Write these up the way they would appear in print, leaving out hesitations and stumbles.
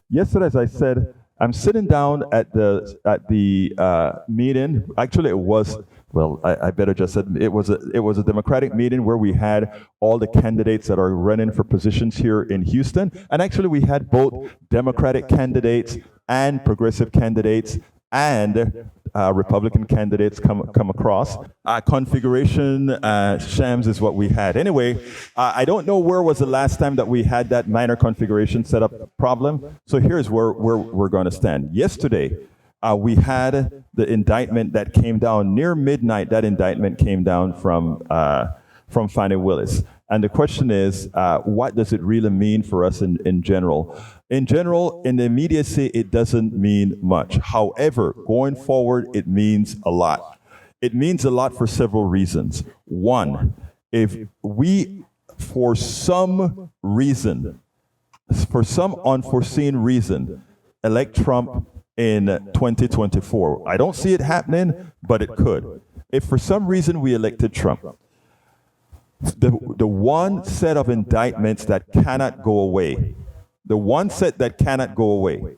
Yesterday, as I said, I'm sitting down at the meeting. Actually, it was well. I better just admit it was a Democratic meeting where we had all the candidates that are running for positions here in Houston, and actually we had both Democratic candidates and progressive candidates and Republican candidates come across. Configuration shams is what we had. Anyway, I don't know where was the last time that we had that minor configuration setup problem. So here's where we're going to stand. Yesterday, we had the indictment that came down near midnight. That indictment came down from Fani Willis. And the question is, what does it really mean for us in general? In general, in the immediacy, it doesn't mean much. However, going forward, it means a lot. It means a lot for several reasons. One, if we, for some reason, for some unforeseen reason, elect Trump in 2024, I don't see it happening, but it could. If for some reason we elected Trump, the one set of indictments that cannot go away, the one set that cannot go away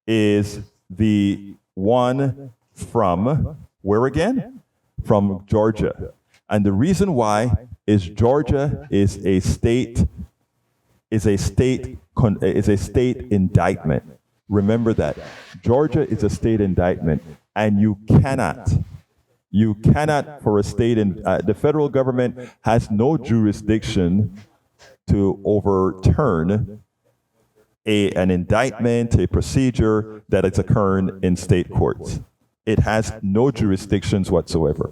is the one from, where again? From Georgia. And the reason why is Georgia is a state indictment. Remember that. Georgia is a state indictment, and you cannot for a state, the federal government has no jurisdiction to overturn an indictment, a procedure that is occurring in state courts. It has no jurisdictions whatsoever.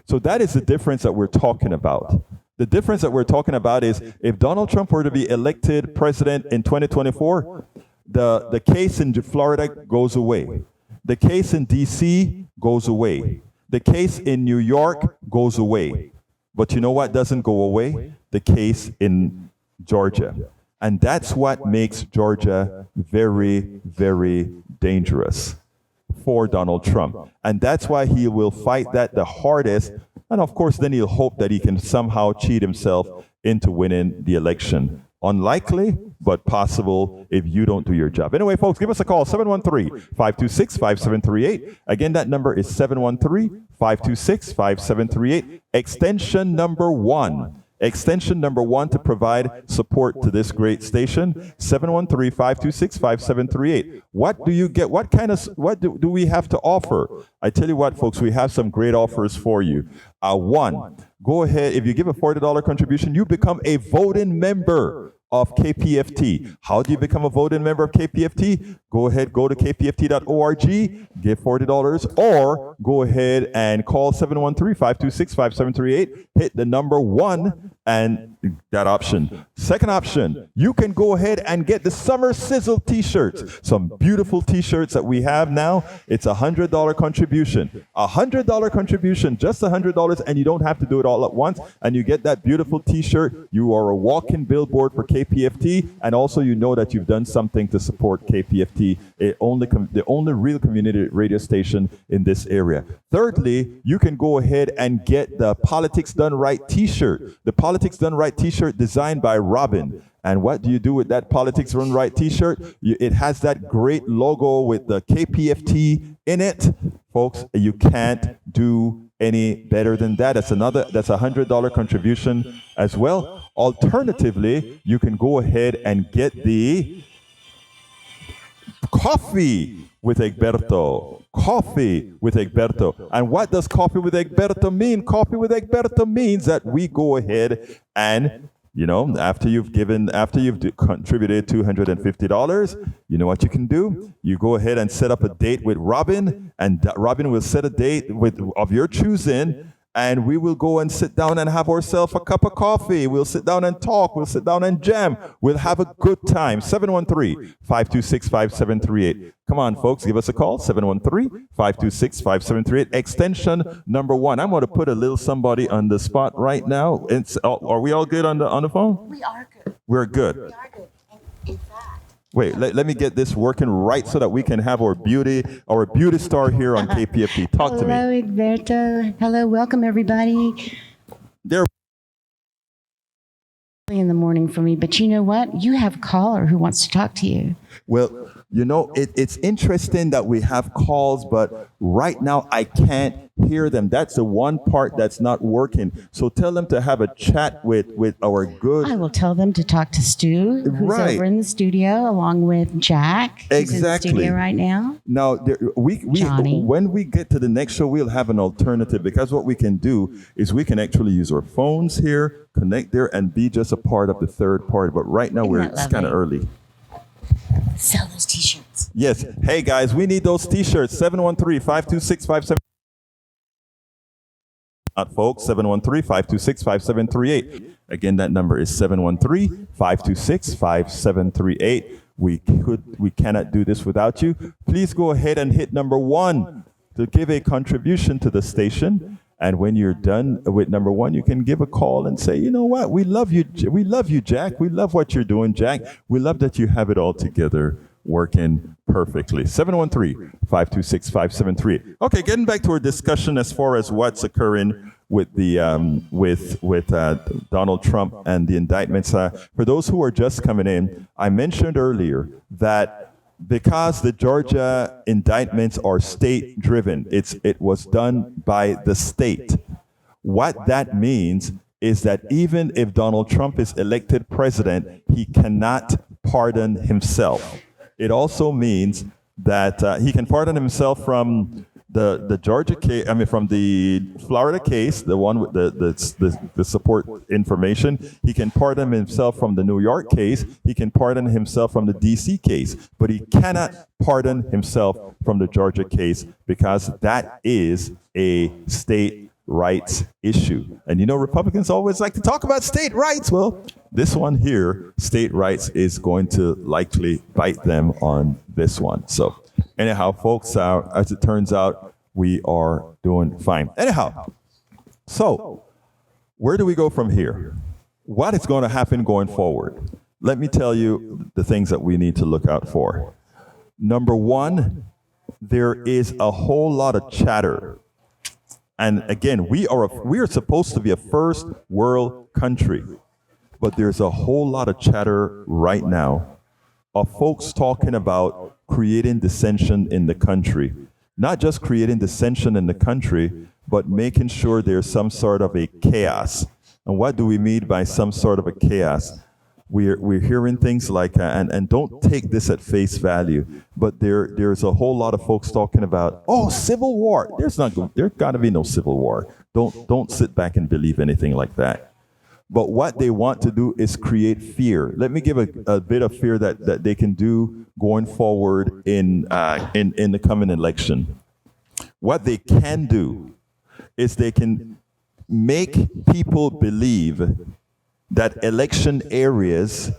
So that is the difference that we're talking about. The difference that we're talking about is if Donald Trump were to be elected president in 2024, the case in Florida goes away. The case in D.C. goes away. The case in New York goes away. But you know what doesn't go away? The case in Georgia. And that's what makes Georgia very, very dangerous for Donald Trump. And that's why he will fight that the hardest. And of course, then he'll hope that he can somehow cheat himself into winning the election. Unlikely, but possible if you don't do your job. Anyway, folks, give us a call, 713-526-5738. Again, that number is 713-526-5738, extension number 1. Extension number 1 to provide support to this great station, 713-526-5738. What do you get? What do we have to offer? I tell you what, folks, we have some great offers for you. One, go ahead, if you give a $40 contribution, you become a voting member of KPFT. How do you become a voting member of KPFT? Go ahead, go to kpft.org, give $40, or go ahead and call 713-526-5738, hit the number 1, and that option. Second option, you can go ahead and get the Summer Sizzle t-shirts. Some beautiful t-shirts that we have now. It's a $100 contribution. $100 contribution, just $100, and you don't have to do it all at once, and you get that beautiful t-shirt. You are a walking billboard for KPFT, and also you know that you've done something to support KPFT, the only real community radio station in this area. Thirdly, you can go ahead and get the Politics Done Right t-shirt. The Politics Done Right t-shirt designed by Robin. And what do you do with that Politics Done Right t-shirt? It has that great logo with the KPFT in it. Folks, you can't do any better than that. That's a $100 contribution as well. Alternatively, you can go ahead and get the Coffee with Egberto. Coffee with Egberto. And what does Coffee with Egberto mean? Coffee with Egberto means that we go ahead and, after you've contributed $250, you know what you can do? You go ahead and set up a date with Robin, and Robin will set a date of your choosing, and we will go and sit down and have ourselves a cup of coffee. We'll sit down and talk. We'll sit down and jam. We'll have a good time. 713-526-5738. Come on, folks, give us a call. 713-526-5738. Extension number 1. I'm going to put a little somebody on the spot right now. Are we all good on the phone? We are good. We're good. We are good. In fact. Wait, let me get this working right so that we can have our beauty star here on KPFT. Talk to me. Hello, Egberto. Hello, welcome everybody. There. In the morning for me, but you know what? You have a caller who wants to talk to you. Well, it's interesting that we have calls, but right now I can't hear them. That's the one part that's not working. So tell them to have a chat with our good. I will tell them to talk to Stu, who's Right. over in the studio, along with Jack, who's in the Exactly. studio right now. Now, we Johnny. when we get to the next show, we'll have an alternative, because what we can do is we can actually use our phones here, connect there, and be just a part of the third part. But right now, that it's kind of lovely? early. Sell those T-shirts. Yes. Hey, guys, we need those T-shirts. 713-526-5738. Folks, 713-526-5738. Again, that number is 713-526-5738. We cannot do this without you. Please go ahead and hit number 1 to give a contribution to the station. And when you're done with number 1, you can give a call and say, you know what, we love you, Jack. We love what you're doing, Jack. We love that you have it all together, working perfectly. 713-526-5738. Okay, getting back to our discussion as far as what's occurring with the with Donald Trump and the indictments. For those who are just coming in, I mentioned earlier that because the Georgia indictments are state-driven, it was done by the state. What that means is that even if Donald Trump is elected president, he cannot pardon himself. It also means that he can pardon himself from the Georgia case, from the Florida case, the one with the support information. He can pardon himself from the New York case. He can pardon himself from the DC case, but he cannot pardon himself from the Georgia case, because that is a state rights issue. And Republicans always like to talk about state rights. Well, this one here, state rights, is going to likely bite them on this one. So anyhow, folks, as it turns out, we are doing fine. Anyhow, so where do we go from here? What is going to happen going forward? Let me tell you the things that we need to look out for. Number 1, there is a whole lot of chatter. And again, we are supposed to be a first world country, but there's a whole lot of chatter right now of folks talking about creating dissension in the country. Not just creating dissension in the country, but making sure there's some sort of a chaos. And what do we mean by some sort of a chaos? We're hearing things like, and don't take this at face value, but there's a whole lot of folks talking about, civil war. There's got to be no civil war. Don't sit back and believe anything like that. But what they want to do is create fear. Let me give a bit of fear that they can do going forward in the coming election. What they can do is they can make people believe that election areas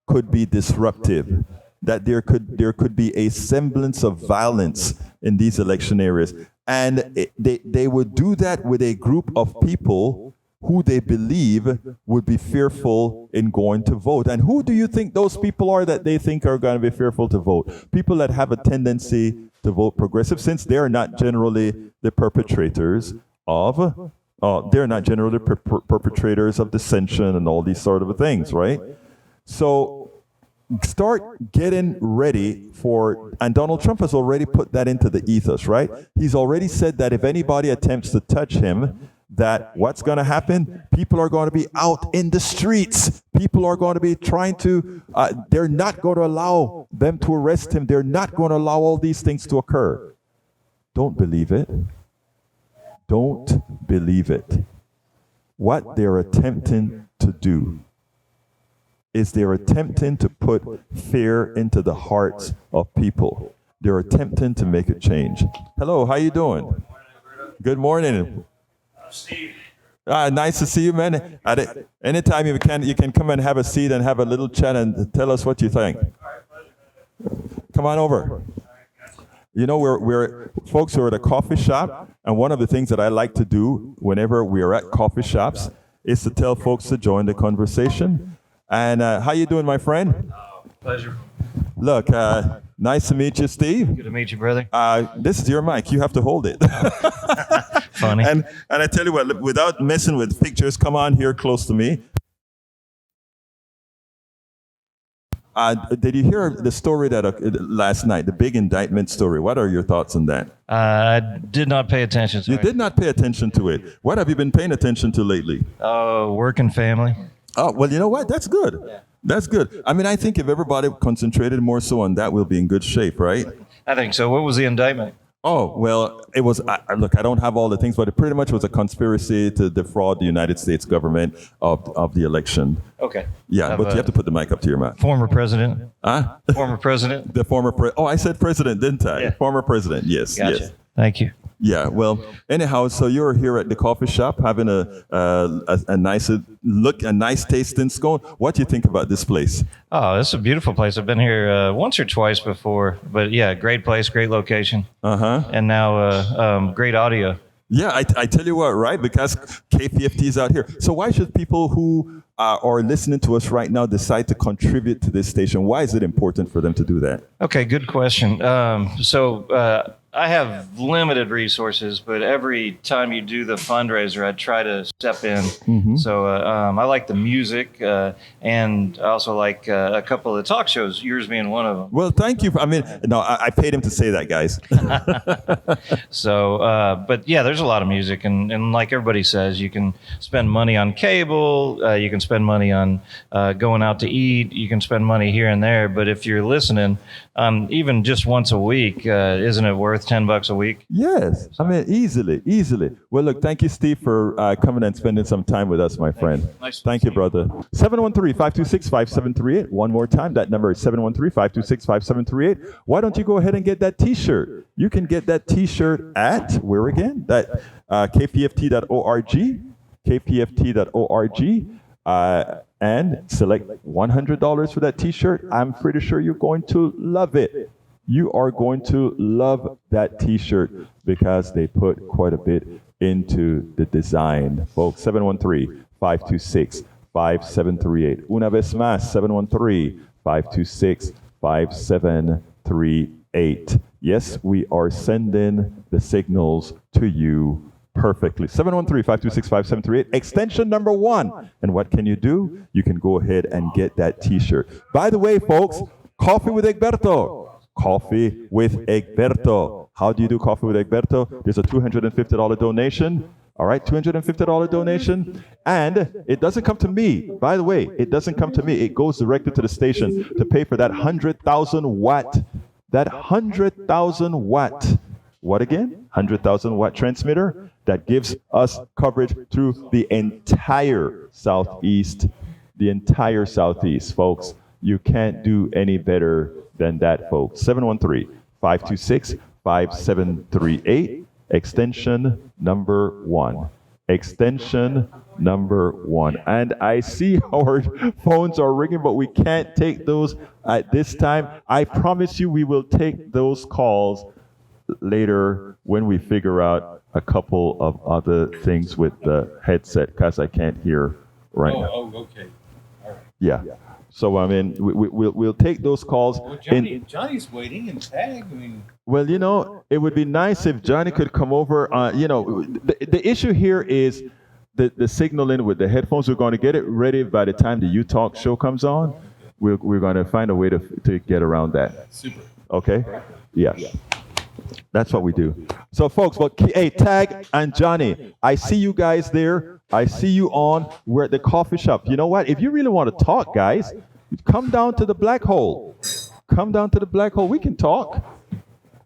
could be disruptive, that there could be a semblance of violence in these election areas. And they would do that with a group of people who they believe would be fearful in going to vote. And who do you think those people are that they think are going to be fearful to vote? People that have a tendency to vote progressive, since they're not generally the perpetrators of dissension and all these sort of things, right? So start getting ready and Donald Trump has already put that into the ethos, right? He's already said that if anybody attempts to touch him, that what's going to happen? People are going to be out in the streets. People are going to be trying to, they're not going to allow them to arrest him. They're not going to allow all these things to occur. Don't believe it. Don't believe it. What they're attempting to do is they're attempting to put fear into the hearts of people. They're attempting to make a change. Hello, how you doing? Good morning. Steve. Nice to see you, man. Anytime you can come and have a seat and have a little chat and tell us what you think. Come on over. We're folks who are at a coffee shop, and one of the things that I like to do whenever we are at coffee shops is to tell folks to join the conversation. And how you doing, my friend? Pleasure. Look, nice to meet you, Steve. Good to meet you, brother. This is your mic. You have to hold it. Funny. And I tell you what, without messing with pictures, come on here close to me. Did you hear the story that last night, the big indictment story? What are your thoughts on that? I did not pay attention. You did not pay attention to it. What have you been paying attention to lately? Work and family. Oh, well, you know what? That's good. Yeah. That's good. I mean, I think if everybody concentrated more so on that, we'll be in good shape, right? I think so. What was the indictment? Oh, well, it was, look, I don't have all the things, but it pretty much was a conspiracy to defraud the United States government of the election. Okay. Yeah, but you have to put the mic up to your mouth. Former president. Huh? Former president. The former I said president, didn't I? Yeah. Former president, yes. Gotcha. Yes. Thank you. Yeah, well, anyhow, so you're here at the coffee shop having a nice tasting scone. What do you think about this place? Oh, this is a beautiful place. I've been here once or twice before, but yeah, great place, great location. And now great audio. Yeah, I tell you what, right? Because KPFT is out here. So why should people who are listening to us right now decide to contribute to this station? Why is it important for them to do that? Okay, good question. I have limited resources, but every time you do the fundraiser, I try to step in. Mm-hmm. So I like the music, and I also like a couple of the talk shows, yours being one of them. Well, thank you. I paid him to say that, guys. So, but yeah, there's a lot of music, and like everybody says, you can spend money on cable, you can spend money on going out to eat, you can spend money here and there, but if you're listening, even just once a week, isn't it worth $10 a week? Yes. I mean, easily. Well, look, thank you, Steve, for coming and spending some time with us, my friend. Nice. Thank you, brother. 713-526-5738. One more time. That number is 713-526-5738. Why don't you go ahead and get that T-shirt? You can get that T-shirt at, where again? That kpft.org, kpft.org. And select $100 for that T-shirt. I'm pretty sure you're going to love it. You are going to love that T-shirt because they put quite a bit into the design. Folks, 713-526-5738. Una vez más, 713-526-5738. Yes, we are sending the signals to you perfectly. 713-526-5738, extension number 1. And what can you do? You can go ahead and get that T-shirt. By the way, folks, Coffee with Egberto. Coffee with Egberto. How do you do Coffee with Egberto? There's a $250 donation. All right, $250 donation. And it doesn't come to me. By the way, it doesn't come to me. It goes directly to the station to pay for that 100,000 watt. That 100,000 watt. What again? 100,000 watt transmitter that gives us coverage through the entire Southeast. The entire Southeast, folks. You can't do any better than that, folks. 713-526-5738, extension number 1. Extension number 1. And I see our phones are ringing, but we can't take those at this time. I promise you we will take those calls later when we figure out a couple of other things with the headset, because I can't hear right now. Oh, okay. All right. Yeah. So, I mean, we'll take those calls. Well, Johnny's waiting in tag. I mean, well, you know, it would be nice if Johnny could come over. The issue here is the signaling with the headphones. We're going to get it ready by the time the U Talk show comes on. We're going to find a way to get around that. super. Okay? Yeah. That's what we do. So, folks, hey, Tag and Johnny, I see you guys there. I see you on. We're at the coffee shop. You know what? If you really want to talk, guys, come down to the Black Hole. Come down to the Black Hole. We can talk.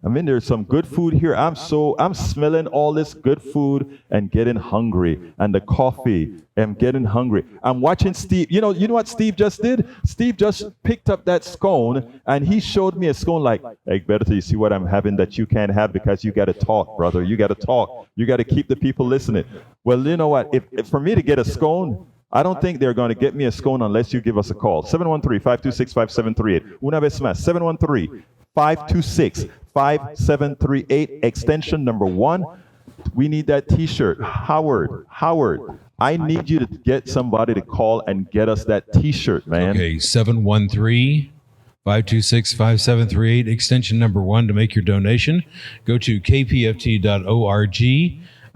I mean, there's some good food here. I'm smelling all this good food and getting hungry. And the coffee, I'm getting hungry. I'm watching Steve. You know what Steve just did? Steve just picked up that scone and he showed me a scone like, hey, better you see what I'm having that you can't have because you got to talk, brother. You got to talk. You got to keep the people listening. Well, you know what? If for me to get a scone, I don't think they're going to get me a scone unless you give us a call. 713-526-5738. Una vez más, 713-526-5738, extension number 1. We need that T-shirt. Howard, I need you to get somebody to call and get us that T-shirt, man. Okay, 713-526-5738, extension number 1 to make your donation. Go to kpft.org.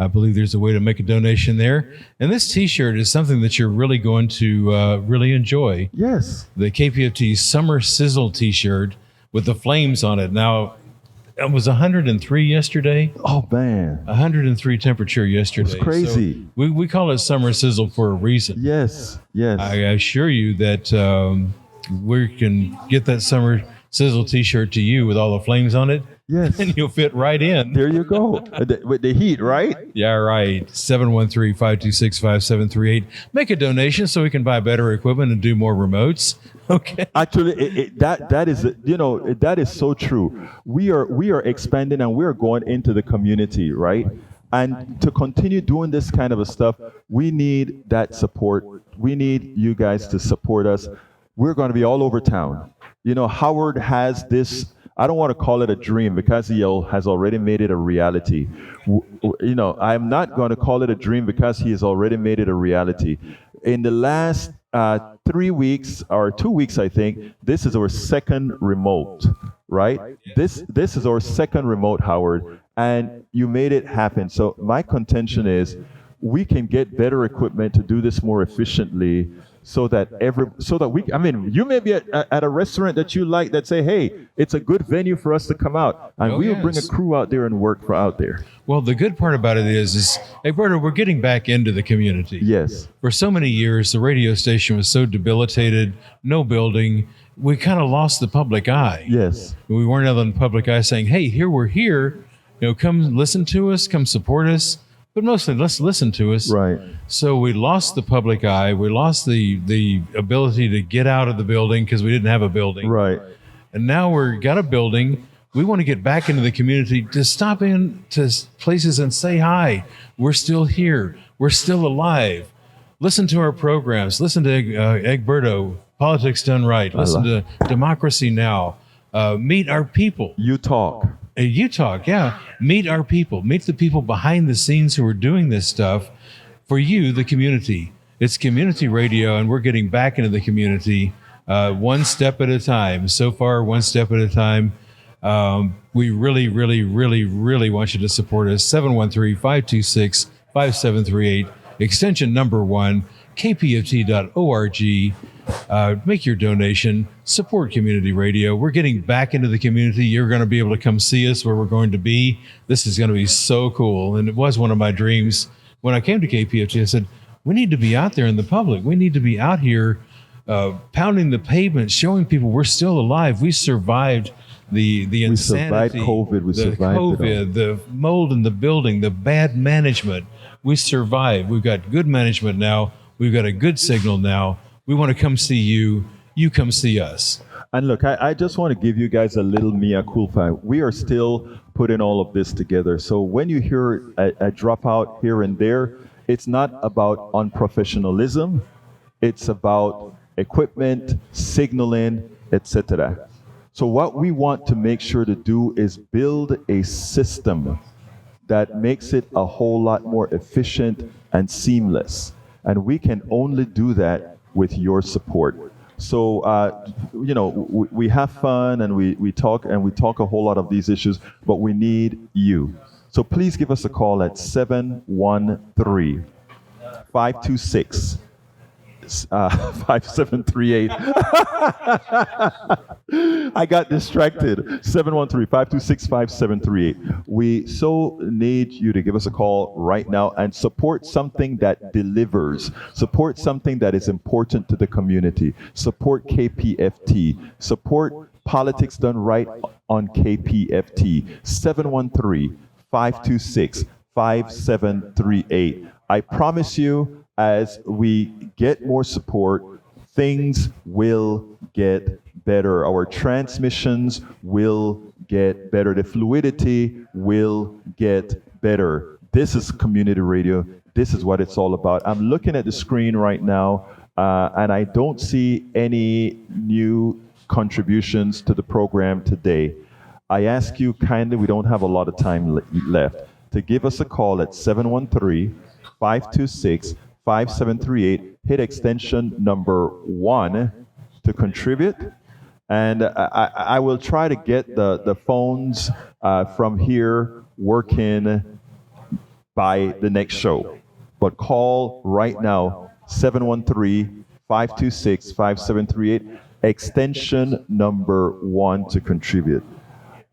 I believe there's a way to make a donation there. And this T-shirt is something that you're really going to really enjoy. Yes. The KPFT Summer Sizzle T-shirt with the flames on it. Now, it was 103 yesterday. Oh, man. 103 temperature yesterday. It's crazy. So we call it Summer Sizzle for a reason. Yes. Yes. I assure you that we can get that Summer Sizzle T-shirt to you with all the flames on it. Yes. And you'll fit right in. There you go. With the heat, right? Yeah, right. 713-526-5738. Make a donation so we can buy better equipment and do more remotes. Okay. Actually, that is that is so true. We are expanding and we are going into the community, right? And to continue doing this kind of a stuff, we need that support. We need you guys to support us. We're going to be all over town. Howard has this. I don't want to call it a dream because he has already made it a reality. I'm not going to call it a dream because he has already made it a reality. In the last 3 weeks or 2 weeks, I think, this is our second remote, right? This is our second remote, Howard, and you made it happen. So my contention is we can get better equipment to do this more efficiently. You may be at a restaurant that you like that say, hey, it's a good venue for us to come out. And we'll bring a crew out there and work for out there. Well, the good part about it is Alberto, we're getting back into the community. Yes. For so many years, the radio station was so debilitated, no building. We kind of lost the public eye. Yes. We weren't out in the public eye saying, hey, we're here. Come listen to us, come support us. But mostly, let's listen to us. Right. So we lost the public eye. We lost the ability to get out of the building because we didn't have a building. Right. And now we've got a building. We want to get back into the community to stop in to places and say hi. We're still here. We're still alive. Listen to our programs. Listen to Egberto, Politics Done Right. Listen to Democracy Now. Meet our people. You talk. You talk, yeah. Meet our people. Meet the people behind the scenes who are doing this stuff for you, the community. It's community radio, and we're getting back into the community one step at a time. So far, one step at a time. We really, really, really, really want you to support us. 713-526-5738, extension number 1, kpft.org. Make your donation, support community radio. We're getting back into the community. You're going to be able to come see us where we're going to be. This is going to be so cool. And it was one of my dreams. When I came to KPFT, I said, we need to be out there in the public. We need to be out here pounding the pavement, showing people we're still alive. We survived the insanity. We survived COVID. We survived COVID, the mold in the building, the bad management. We survived. We've got good management now. We've got a good signal now. We want to come see you. You come see us. And look, I just want to give you guys a little mea culpa. We are still putting all of this together. So when you hear a dropout here and there, it's not about unprofessionalism. It's about equipment, signaling, etc. So what we want to make sure to do is build a system that makes it a whole lot more efficient and seamless. And we can only do that with your support. So, we have fun and we talk a whole lot of these issues, but we need you. So please give us a call at 713-526 5738. I got distracted. 713-526-5738. We so need you to give us a call right now and support something that delivers. Support something that is important to the community. Support KPFT. Support Politics Done Right on KPFT. 713-526-5738. I promise you, as we get more support, things will get better. Our transmissions will get better. The fluidity will get better. This is community radio. This is what it's all about. I'm looking at the screen right now, and I don't see any new contributions to the program today. I ask you kindly, we don't have a lot of time left, to give us a call at 713-526-5738. Hit extension number 1 to contribute. And I will try to get the phones from here working by the next show. But call right now, 713-526-5738, extension number 1 to contribute.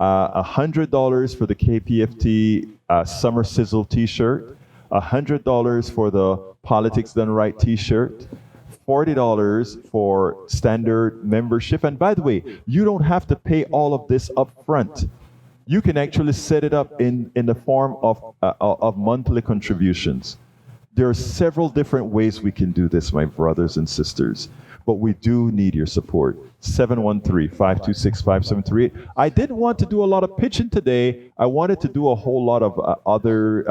$100 for the KPFT Summer Sizzle t-shirt, $100 for the Politics Done Right t-shirt, $40 for standard membership. And by the way, you don't have to pay all of this up front. You can actually set it up in the form of monthly contributions. There are several different ways we can do this, my brothers and sisters, but we do need your support. 713-526-5738. I didn't want to do a lot of pitching today. I wanted to do a whole lot of other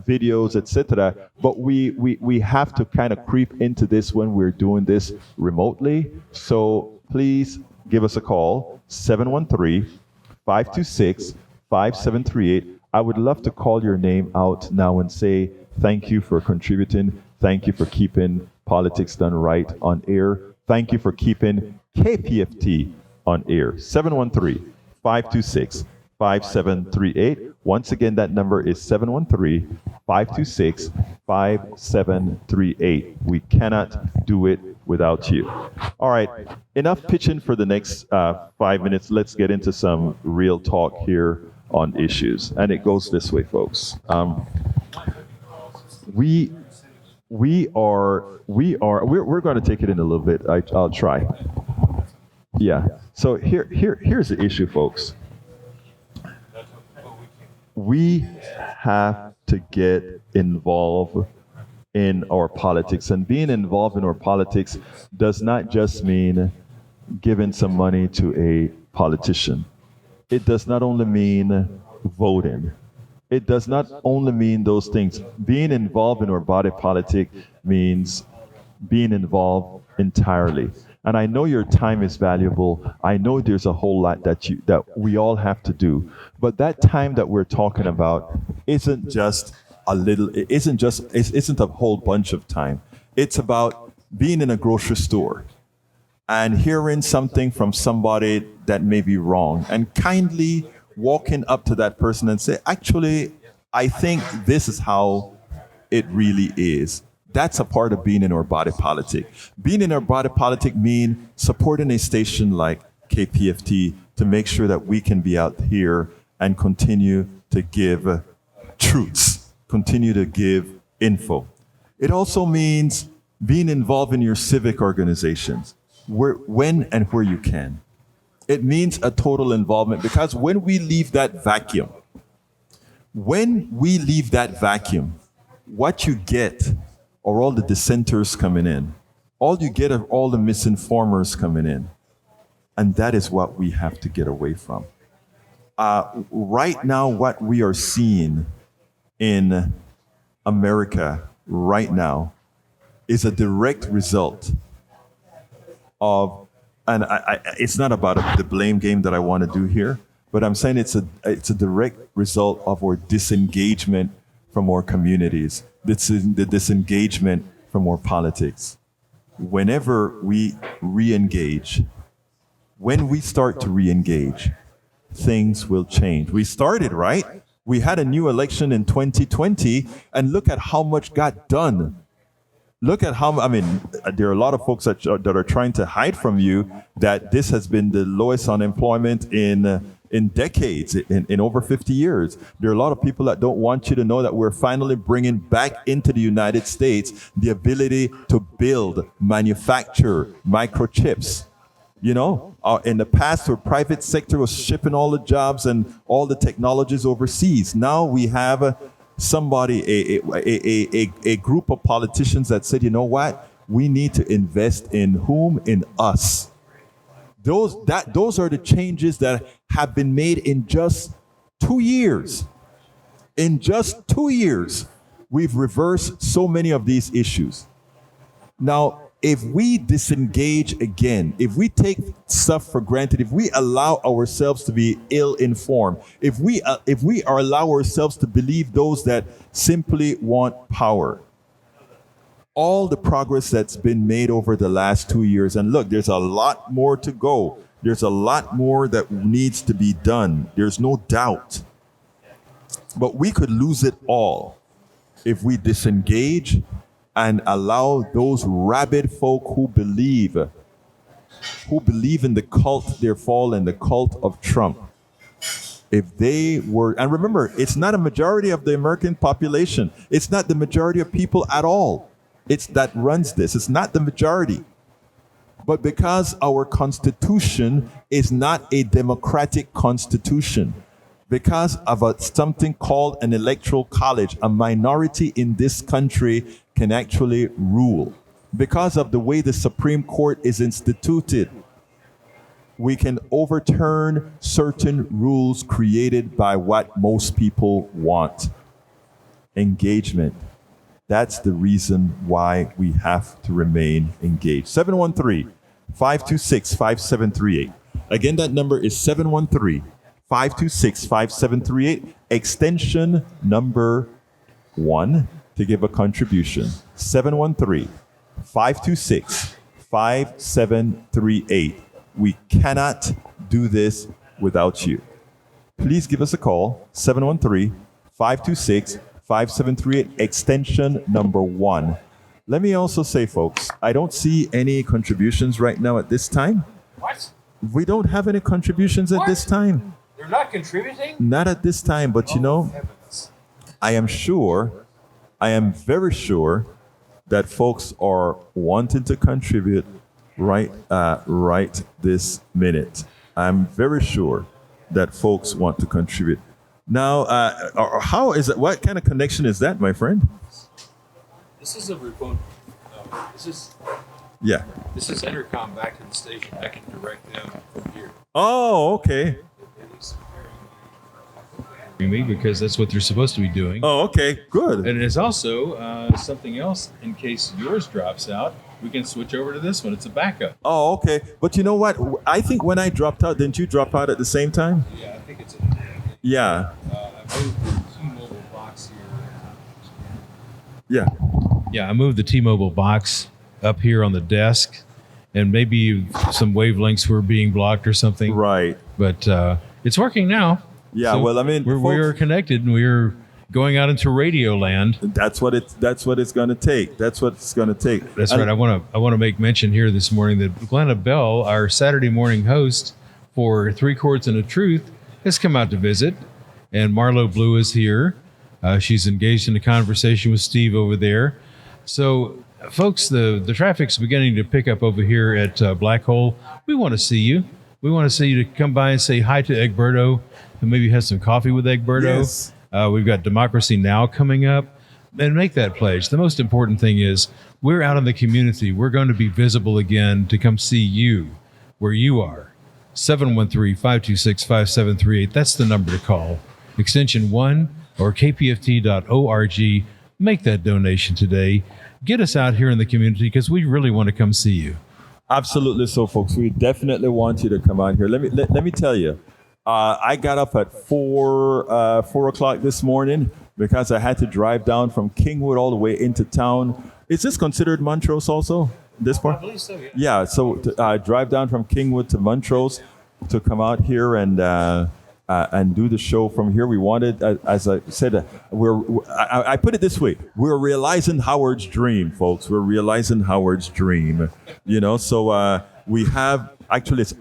videos, etc. But we have to kind of creep into this when we're doing this remotely. So please give us a call, 713-526-5738. I would love to call your name out now and say thank you for contributing. Thank you for keeping Politics Done Right on air. Thank you for keeping KPFT on air. 713-526-5738. Once again, that number is 713-526-5738. We cannot do it without you. All right, enough pitching for the next 5 minutes. Let's get into some real talk here on issues. And it goes this way, folks. We're going to take it in a little bit. I'll try. Yeah. So here's the issue, folks. We have to get involved in our politics, and being involved in our politics does not just mean giving some money to a politician. It does not only mean voting. It does not only mean those things. Being involved in our body politic means being involved entirely. And I know your time is valuable. I know there's a whole lot that we all have to do. But that time that we're talking about isn't just a little, it isn't a whole bunch of time. It's about being in a grocery store and hearing something from somebody that may be wrong and kindly walking up to that person and say, actually, I think this is how it really is. That's a part of being in our body politic. Being in our body politic means supporting a station like KPFT to make sure that we can be out here and continue to give truths, continue to give info. It also means being involved in your civic organizations, when and where you can. It means a total involvement, because when we leave that vacuum, what you get are all the dissenters coming in. All you get are all the misinformers coming in. And that is what we have to get away from. Right now, what we are seeing in America right now is a direct result of, and it's not about the blame game that I want to do here, but I'm saying it's a direct result of our disengagement from our communities, the disengagement from our politics. Whenever we re-engage, when we start to re-engage, things will change. We started, right? We had a new election in 2020, and look at how much got done. Look at how, there are a lot of folks that are trying to hide from you that this has been the lowest unemployment in decades, in over 50 years. There are a lot of people that don't want you to know that we're finally bringing back into the United States the ability to build, manufacture microchips. You know, in the past, the private sector was shipping all the jobs and all the technologies overseas. Now we have somebody, a group of politicians that said, you know what? We need to invest in whom? In us. Those are the changes that have been made in just 2 years. In just 2 years, we've reversed so many of these issues. Now, if we disengage again, if we take stuff for granted, if we allow ourselves to be ill-informed, if we allow ourselves to believe those that simply want power, all the progress that's been made over the last 2 years, and look, there's a lot more to go. There's a lot more that needs to be done. There's no doubt. But we could lose it all if we disengage and allow those rabid folk who believe in the cult, their fall in the cult of Trump, if they were, and remember, it's not a majority of the American population. It's not the majority of people at all. It's that runs this. It's not the majority. But because our Constitution is not a democratic Constitution, because of something called an electoral college, a minority in this country can actually rule. Because of the way the Supreme Court is instituted, we can overturn certain rules created by what most people want. Engagement. That's the reason why we have to remain engaged. 713-526-5738. Again, that number is 713-526-5738, extension number 1 to give a contribution. 713-526-5738. We cannot do this without you. Please give us a call, 713-526-5738, extension number 1. Let me also say, folks, I don't see any contributions right now at this time. What? We don't have any contributions at this time. They're not contributing? Not at this time, but you know, Heavens. I am very sure that folks are wanting to contribute right this minute. I'm very sure that folks want to contribute. Now, how is it? What kind of connection is that, my friend? This is a remote. Yeah. This is intercom back to the station. I can direct them from here. Oh, okay. It is Me, because that's what they're supposed to be doing. Oh, okay. Good. And it's also something else in case yours drops out. We can switch over to this one. It's a backup. Oh, okay. But you know what? I think when I dropped out, didn't you drop out at the same time? Yeah, I think it's a. Yeah. I moved the T-Mobile box here. Yeah. Yeah, I moved the T-Mobile box up here on the desk, and maybe some wavelengths were being blocked or something. Right. But it's working now. Yeah. So well, I mean, we are connected, and we're going out into radio land. That's what it's going to take. That's what it's going to take. That's And- right. I want to make mention here this morning that Glenna Bell, our Saturday morning host for 3 Chords and a Truth, has come out to visit, and Marlo Blue is here. She's engaged in a conversation with Steve over there. So, folks, the traffic's beginning to pick up over here at Black Hole. We want to see you. We want to see you to come by and say hi to Egberto, and maybe have some coffee with Egberto. Yes. We've got Democracy Now! Coming up, and make that pledge. The most important thing is we're out in the community. We're going to be visible again to come see you where you are. 713-526-5738. That's the number to call. Extension 1 or kpft.org. Make that donation today. Get us out here in the community because we really want to come see you. Absolutely so, folks. We definitely want you to come out here. Let me tell you, I got up at 4 o'clock this morning because I had to drive down from Kingwood all the way into town. Is this considered Montrose also? This part? I believe so, yeah. Yeah. So drive down from Kingwood to Montrose to come out here and do the show from here. We wanted, as I said, I put it this way: we're realizing Howard's dream, folks. We're realizing Howard's dream. You know, so we have actually it's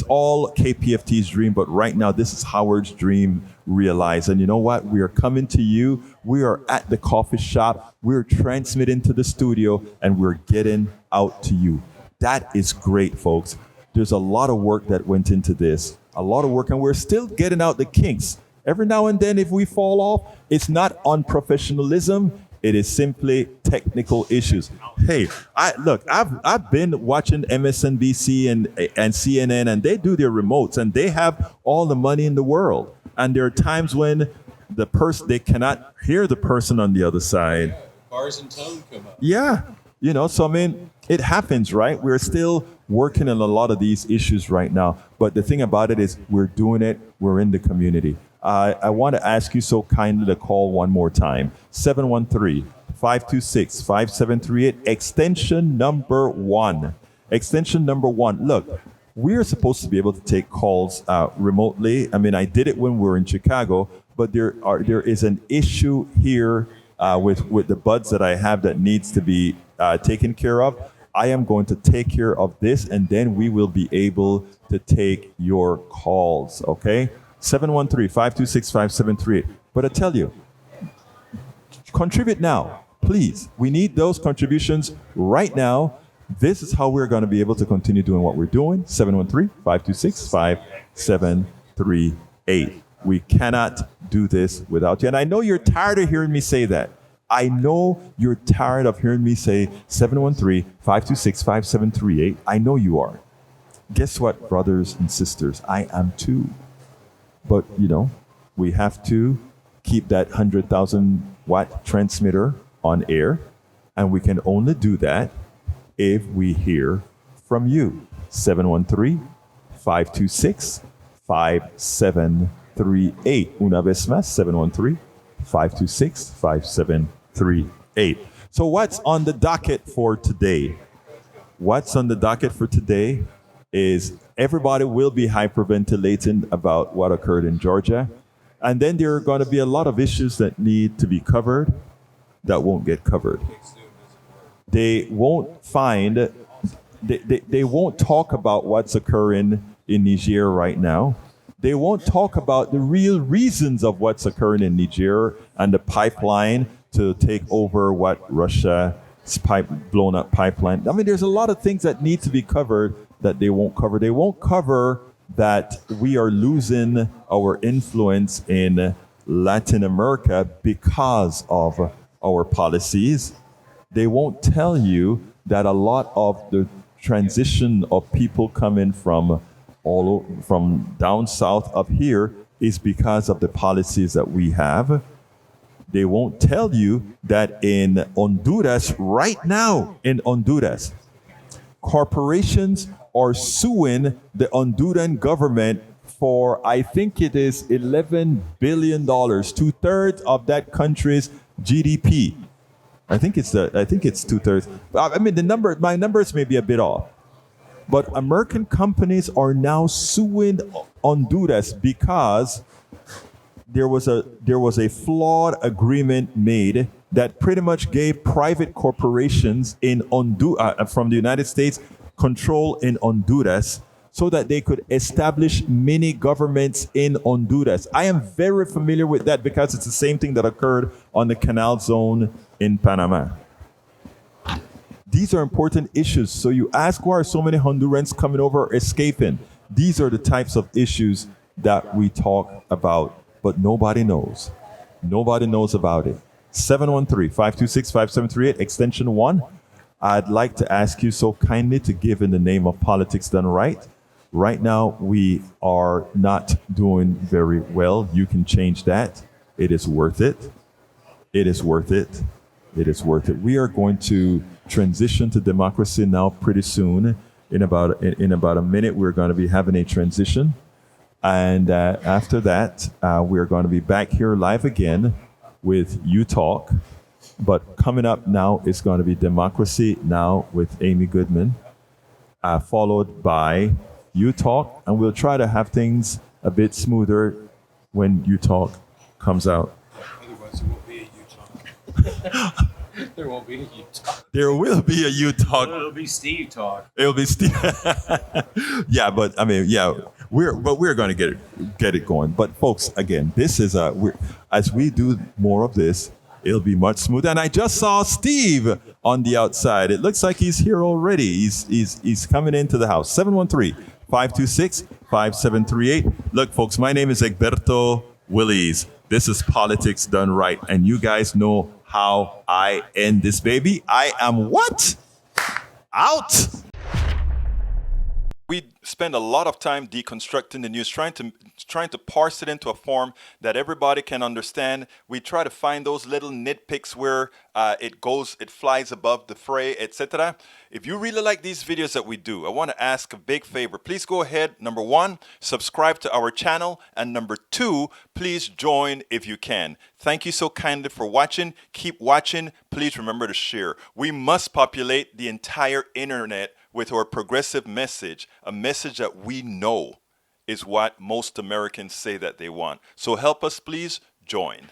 all KPFT's dream, but right now this is Howard's dream realized. And you know what? We are coming to you. We are at the coffee shop. We're transmitting to the studio, and we're getting out to you. That is great, folks. There's a lot of work that went into this. A lot of work, and we're still getting out the kinks. Every now and then, if we fall off, it's not unprofessionalism. It is simply technical issues. Hey, I've been watching MSNBC and CNN, and they do their remotes, and they have all the money in the world. And there are times when they cannot hear the person on the other side. Bars and tone come up. Yeah, you know, so I mean, it happens, right? We're still working on a lot of these issues right now. But the thing about it is we're doing it. We're in the community. I want to ask you so kindly to call one more time. 713-526-5738, extension number 1. Extension number 1. Look, we are supposed to be able to take calls remotely. I mean, I did it when we were in Chicago, but there is an issue here with the buds that I have that needs to be taken care of. I am going to take care of this, and then we will be able to take your calls, okay? 713-526-5738. But I tell you, contribute now, please. We need those contributions right now. This is how we're going to be able to continue doing what we're doing. 713-526-5738. We cannot do this without you. And I know you're tired of hearing me say that. I know you're tired of hearing me say 713-526-5738. I know you are. Guess what, brothers and sisters? I am too. But, we have to keep that 100,000 watt transmitter on air. And we can only do that if we hear from you. 713-526-5738. Una vez más, 713-526-5738. So what's on the docket for today? What's on the docket for today is everybody will be hyperventilating about what occurred in Georgia. And then there are going to be a lot of issues that need to be covered that won't get covered. They won't they won't talk about what's occurring in Niger right now. They won't talk about the real reasons of what's occurring in Niger and the pipeline to take over what Russia's blown up pipeline. I mean, there's a lot of things that need to be covered that they won't cover. They won't cover that we are losing our influence in Latin America because of our policies. They won't tell you that a lot of the transition of people coming from from down south up here is because of the policies that we have. They won't tell you that in Honduras, right now in Honduras, corporations are suing the Honduran government for, I think it is $11 billion, 2/3 of that country's GDP. I think it's 2/3. I mean, my numbers may be a bit off. But American companies are now suing Honduras because there was a flawed agreement made that pretty much gave private corporations in from the United States control in Honduras so that they could establish mini governments in Honduras. I am very familiar with that because it's the same thing that occurred on the Canal Zone in Panama. These are important issues. So you ask, why are so many Hondurans coming over, escaping? These are the types of issues that we talk about, but nobody knows. Nobody knows about it. 713-526-5738, extension 1. I'd like to ask you so kindly to give in the name of Politics Done Right. Right now, we are not doing very well. You can change that. It is worth it. It is worth it. It is worth it. We are going to transition to democracy now pretty soon. In about a minute, we're going to be having a transition. And after that, we're going to be back here live again with You Talk. But coming up now is going to be Democracy Now! With Amy Goodman, followed by You Talk. And we'll try to have things a bit smoother when You Talk comes out. Otherwise, it won't be a U-Talk. There won't be a U-Talk. There will be a You Talk. It'll be Steve Talk. It'll be Steve. Yeah, but I mean, yeah, we're going to get it going. But folks, again, this is as we do more of this, it'll be much smoother. And I just saw Steve on the outside. It looks like he's here already. He's coming into the house. 713-526-5738. Look, folks, my name is Egberto Willis. This is Politics Done Right, and you guys know how I end this baby. I am what? Out. We spend a lot of time deconstructing the news, trying to parse it into a form that everybody can understand. We try to find those little nitpicks where it flies above the fray, etc. If you really like these videos that we do, I want to ask a big favor. Please go ahead. Number 1, subscribe to our channel. And number 2, please join if you can. Thank you so kindly for watching. Keep watching. Please remember to share. We must populate the entire internet with our progressive message, a message that we know is what most Americans say that they want. So help us, please join.